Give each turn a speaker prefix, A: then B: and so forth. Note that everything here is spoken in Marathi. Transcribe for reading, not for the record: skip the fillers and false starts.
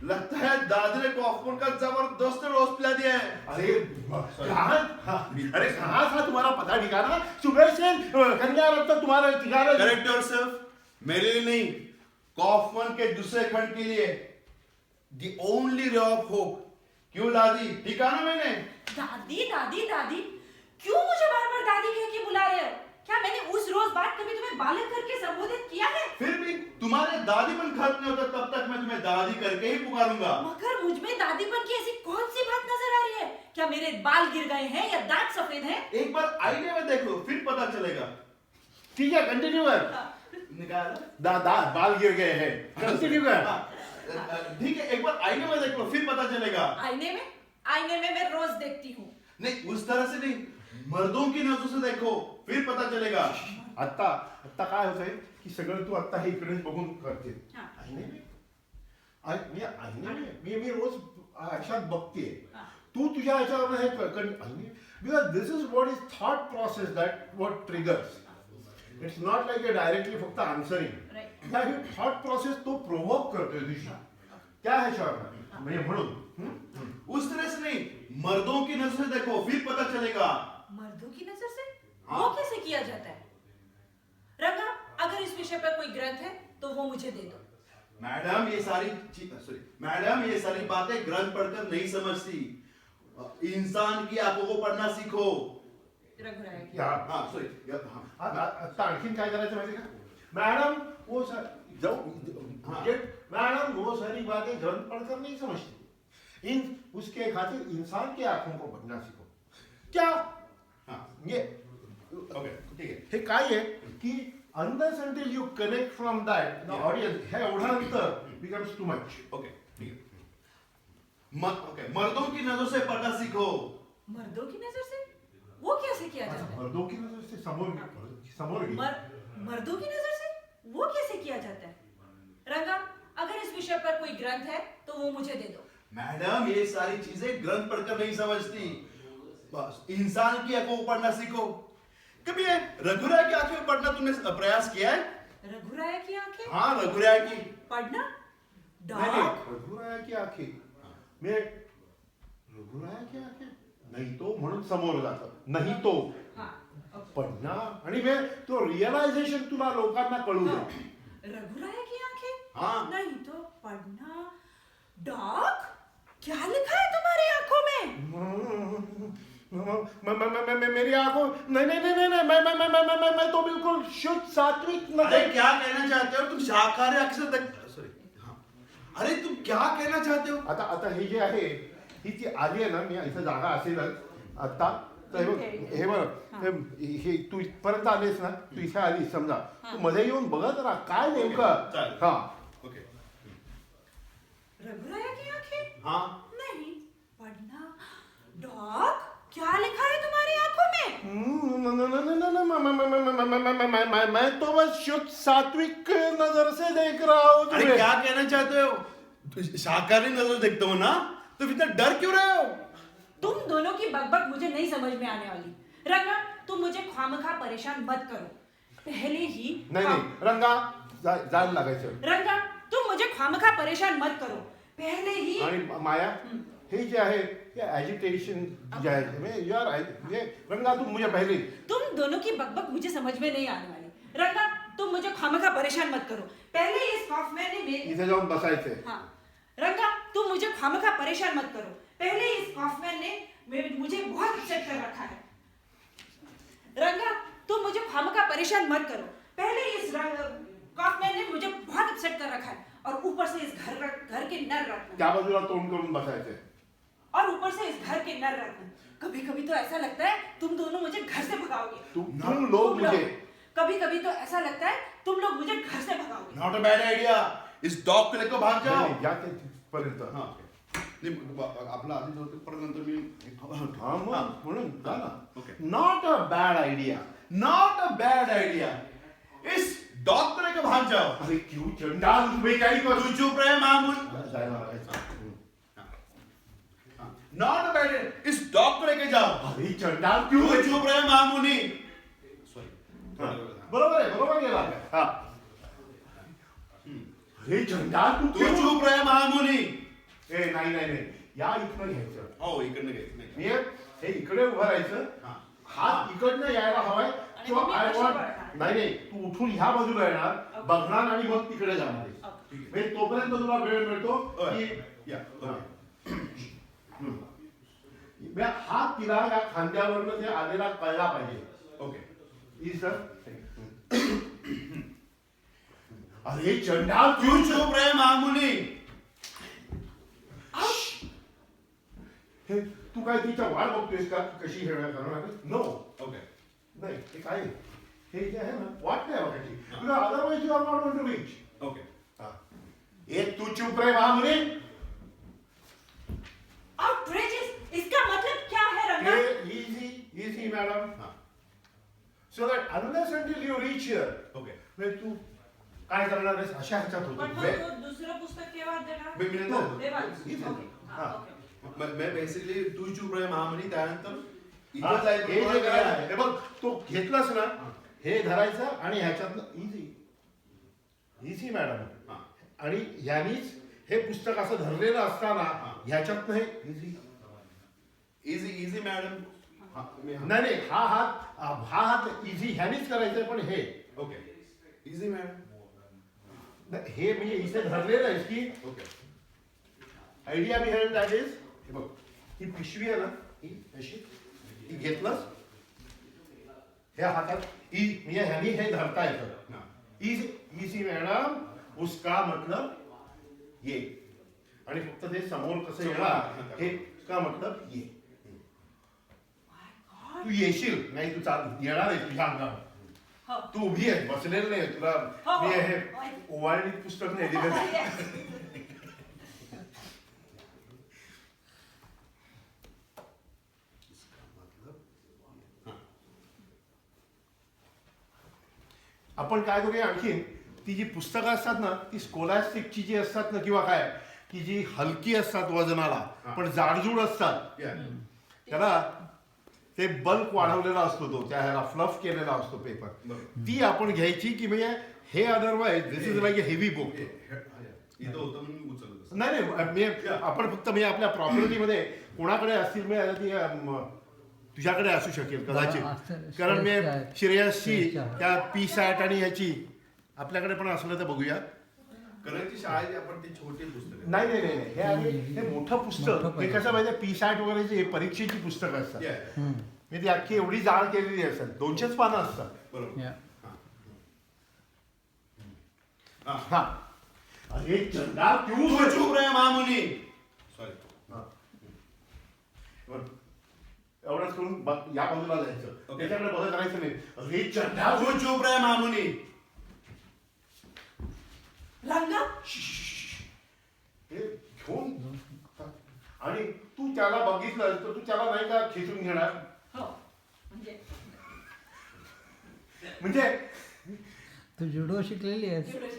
A: लगता है दादी ने कॉफपोन का जबरदस्त रोज पिला दिया है।
B: अरे कहाँ था तुम्हारा पता ठिकाना? सुबह से कन्या रत्न तुम्हारा ठिकाना।
A: करेक्ट योरसेल्फ, मेरे लिए नहीं, कॉफमन के दूसरे खंड के लिए। The only ray of hope. क्यों दादी, ठीक है ना मैंने?
C: दादी दादी दादी क्यों मुझे बार बार दादी कह के बुला रहे हो? क्या मैंने उस रोज बात कभी तुम्हें बालक करके संबोधित किया है?
A: फिर भी तुम्हारे दादीपन खत्म नहीं होता तब तक मैं तुम्हें दादी करके ही पुकारूंगा।
C: मगर मुझ में दादीपन की ऐसी कौन सी बात नजर आ रही है? क्या मेरे बाल गिर गए हैं या दांत सफेद हैं?
A: एक बार आईने में देख लो, फिर पता चलेगा।
B: ठीक है, कंटिन्यू कर।
A: निकाल।
B: बाल गिर गए हैं, कंटिन्यू कर।
A: ठीक है, एक बार आईने में देख लो, फिर पता चलेगा।
C: आईने में मैं रोज देखती हूँ।
A: नहीं, उस तरह से नहीं, मर्दों की नजरों से देखो, फिर पता चलेगा।
B: आता काय होतंय की सगळं तू आता हे इकडे बघून करते.
C: हाँ.
B: आईने में मी रोज अशात बघते. तू तुझ्या ह्याच्यावर हे because this is what is thought process that what triggers. It's not like A directly फक्त आन्सरिंग. ह्या थॉट प्रोसेस तो प्रोव्होक करतोय तुझी त्या ह्याच्यावर, म्हणजे म्हणून
A: उस तरह से नहीं, मर्दों की नजर से देखो, फिर पता चलेगा।
C: मर्दों की नजर से?
A: हाँ।
C: वो कैसे किया जाता है? रंगा, अगर इस विषय पर कोई ग्रंथ है तो वो मुझे दे दो।
A: मैडम ये सारी बातें ग्रंथ पढ़कर नहीं समझती। इंसान की आंखों को पढ़ना सीखो।
C: रघुराय की।
B: आता आणखीन काय करायचं माहिती का मैडम? वो मैडम वो सारी बातें ग्रंथ पढ़कर नहीं समझती. उसके खातिर इंसान की आंखों को पढ़ना सीखो. क्या ये ओके ठीक है. हे काय आहे की unless until you connect from that the audience हे एवढा अंतर becomes too much.
A: ओके ठीक है. ओके, मर्दों की नजर से पढ़ना सीखो।
C: मर्दों की नजर से? वो कैसे किया जाता है?
B: मर्दों की नजर से समोर
C: मर्दों की नजर से वो कैसे किया जाता है? रंगा, अगर इस विषय पर कोई ग्रंथ है तो वो मुझे दे दो।
A: मैडम ये सारी चीजें ग्रंथ पढ़कर नहीं समझती। बस इंसान की आंखों को पढ़ना सीखो। कभी ये रघुराय की आंखें पढ़ना तुमने प्रयास किया है?
C: रघुराय की आंखें?
A: हाँ, रघुराय की
C: पढ़ना?
B: रघुराय की आंखें मैं रघुराय की आंखें नहीं तो म्हणून समोर जातं, नहीं तो पढ़ना आणि मैं तो रियलायझेशन तुला लोकांना कळू दे.
C: रघुराय की आंखें?
A: हाँ.
C: नहीं तो पढ़ना. डॉग, क्या लिखा है तुम्हारी आंखों में?
B: मेरी आंखों नहीं मैं तो बिल्कुल शुद्ध सात्विक.
A: अरे क्या कहना चाहते हो तुम? शाकाहारी अक्षर सॉरी. अरे तुम क्या कहना चाहते हो?
B: आता हे जे आहे ही ती आली आहे ना, मी इथं जागा असेलच आता तर हे बघ, हे तू इथपर्यंत आलीस ना, तू इथे आलीस समजा, तू मध्ये येऊन बघत राहा काय नेमकं. हा
A: ओके.
C: रघुराय की आंखें?
A: हाँ.
C: नहीं पढ़ना. डॉग, क्या लिखा है तुम्हारी आंखों में?
B: मैं तो बस शुद्ध सात्विक नजर से देख रहा हूँ.
A: अरे क्या कहना चाहते हो? शाकाहारी नजर देखते हो ना, तो इतना डर क्यों रहे हो?
C: तुम दोनों की बकबक मुझे नहीं समझ में आने वाली. रंगा, तुम मुझे खामखा परेशान मत करो. पहले ही
B: नहीं रंगा जायला लागायचं.
C: रंगा, तुम मुझे खामखा परेशान मत करो. पहले ही
B: आणि माया हे जे आहे ये एजिटेशन जे आहे यार ये रंगा तू मुझे पहले
C: तुम दोनों की बकबक मुझे समझ में नहीं आने वाली. रंगा, तुम मुझे खामखा परेशान मत करो. पहले इस कॉफमैन ने मेरे
B: इथे जाऊन बसायचंय.
C: हाँ. रंगा, तुम मुझे खामखा परेशान मत करो. पहले इस कॉफमैन ने मुझे बहुत अपसेट कर रखा है. रंगा, तुम मुझे खामखा परेशान मत करो. पहले इस कॉफमैन ने मुझे बहुत अपसेट कर रखा है और ऊपर से इस घर के नर रत्न.
B: त्या बाजूला तोंड करून बसायचंय.
C: और ऊपर से इस घर के नर रत्न. कभी कभी तो ऐसा लगता है तुम दोनों मुझे घर से भगाओगे.
B: तुम लोग मुझे
C: कभी कभी तो ऐसा लगता है तुम लोग मुझे घर से भगाओगे.
A: Not a bad idea. इस डॉग को लेकर भाग जाओ.
B: या ते पर्यंत.
A: हाँ. आपला आधी जो पर्यंत मी
B: म्हणून जा ना.
A: Okay.
B: Not a bad idea.
A: Not a bad idea. इस डॉग को लेकर भाग जाओ.
B: अरे क्यों चंडाल तुम्ही काही करू.
A: तू चुप रहे मामूल. Not a bad. इस डॉग को लेकर जाओ.
B: अरे चंडाल क्यों.
A: तू चुप रहे मामूनी. सॉरी.
B: बरोबर गेला. हा. अरे चंडाल
A: तू चुप रहे मामूनी.
B: नाही नाही नाही, या इकडं घ्यायचं.
A: हो इकडनं घे नाही.
B: मी हे इकडे उभं राहायचं,
A: हा.
B: हात इकडनं यायला हवाय किंवा
C: मी
B: आय
C: कशी
B: वॉन्ट.
C: वळणार?
B: नाही नाही, तू उठून ह्या बाजूला येणार,
C: Okay.
B: बघणार आणि मग तिकडे जाणार आहेस.
C: ओके.
B: म्हणजे तोपर्यंत तुला वेळ मिळतो
A: होय.
B: की
A: या
B: हा.
A: ओके.
B: म्हणजे हात तिला या खांद्यावरनं ते आलेला कळला पाहिजे.
A: ओके.
B: E sir. अरे चंडाल
A: क्यों चुप रहे मामुनी?
B: हे तू काय तिच्या वाट बघतोयस का कशी हेळ्या करणार? No,
A: okay.
B: नाही हे काय आहे? हे जे आहे ना वाट नाही बघायची. तुला otherwise you are not going to reach.
A: Okay.
B: एक तू चुप रहे महामुनि.
C: Outrageous! इसका मतलब क्या है रंगा?
B: Easy madam.
A: हा.
B: So that unless until you reach here,
A: okay.
B: म्हणजे तू काय करणार आहेस अशा ह्याच्यात
C: पण
B: होतो.
C: मग तो दुसरं पुस्तक केव्हा देणार?
A: मी नंतर
C: तेव्हा.
B: इथे.
C: ओके.
B: हा.
C: हा, ओके.
A: मैं बेसिकली तू चुप रहे महामुनी त्यानंतर
B: हा,
A: इथं जायचं
B: हे जे
A: तुम्हाला
B: काय
A: करायचं.
B: आहे, हे बघ तू घेतलास ना, हे धरायचं आणि ह्याच्यातनं इझी मॅडम.
A: हा.
B: आणि ह्यानीच हे पुस्तक असं धरलेलं असताना ह्याच्यातनं हे इझी.
A: Easy madam. हा, तुम्ही हा.
B: नाही नाही, हा हात इझी ह्यानीच करायचंय, पण हे
A: ओके. Easy madam.
B: नाही, हे म्हणजे इथे धरलेलं आहे की
A: okay.
B: Idea behind that is, हे बघ ही पिशवी आहे ना, ही अशी ही घेतलंस, ह्या हातात म्हणजे ह्यानी हे धरता येतं.
A: हा.
B: इजी मॅडम, उसका मतलब ये. आणि फक्त ते समोर कसं येणार, हे का मतलब ये.
C: My God.
B: तू येशील नाही, तू चाल येणार आहे तुझ्या अंगावर.
C: हो.
B: तू उभी आहे, बसलेलं नाही तुला.
C: हो, हो.
B: मी हे ओवाळणीत पुस्तक नाही दिलं.
C: Yes.
B: आपण काय करूया आणखीन, ती जी पुस्तकं असतात ना, ती स्कॉलॅस्टिकची जी असतात ना किंवा काय, की जी हलकी असतात वजनाला पण जाडजूड असतात,
A: या.
B: त्याला ते बल्क वाढवलेला असतो, तो त्या ह्याला फ्लफ केलेला असतो पेपर.
A: बरोबर.
B: ती आपण घ्यायची की म्हणजे हे otherwise this is like a heavy book.
A: इथं होतं म्हणून मी उचललं तसं.
B: नाही नाही, आपण फक्त म्हणजे आपल्या प्रॉपर्टीमध्ये कोणाकडे असतील म्हणजे ती तुझ्याकडे असू शकेल कदाचित, कारण मी श्रेयसची त्या पी सॅट आणि ह्याची आपल्याकडे पण असलं तर बघूया.
A: करायची शाळेची आपण ती छोटी पुस्तक आहे.
B: नाही नाही नाही, हे आहे हे मोठं पुस्तक. हे कसं माहिती, पी सॅट वगैरेची हे परीक्षेची पुस्तकं असतात.
A: या.
B: म्हणजे ती अख्खी एवढी जाड केलेली असतात, 200च पानं असतात.
A: बरोबर.
D: Yeah.
A: हा.
B: हा. अरे चंदा क्यों
A: तू चुप रहे मामुनी. सॉरी.
B: एवढंच करून या बाजूला जायचं,
A: Okay.
B: त्याच्याकडे बघत राहायचं नाही. अरे चंदा
A: तू चुप रहे मामुनी.
C: रंगा,
B: हे घेऊन आणि तू त्याला बघितलं तर तू त्याला नाही का खेचून घेणार?
C: हो. म्हणजे
B: म्हणजे
D: तू जुडो शिकलेली आहेस.
C: एवढं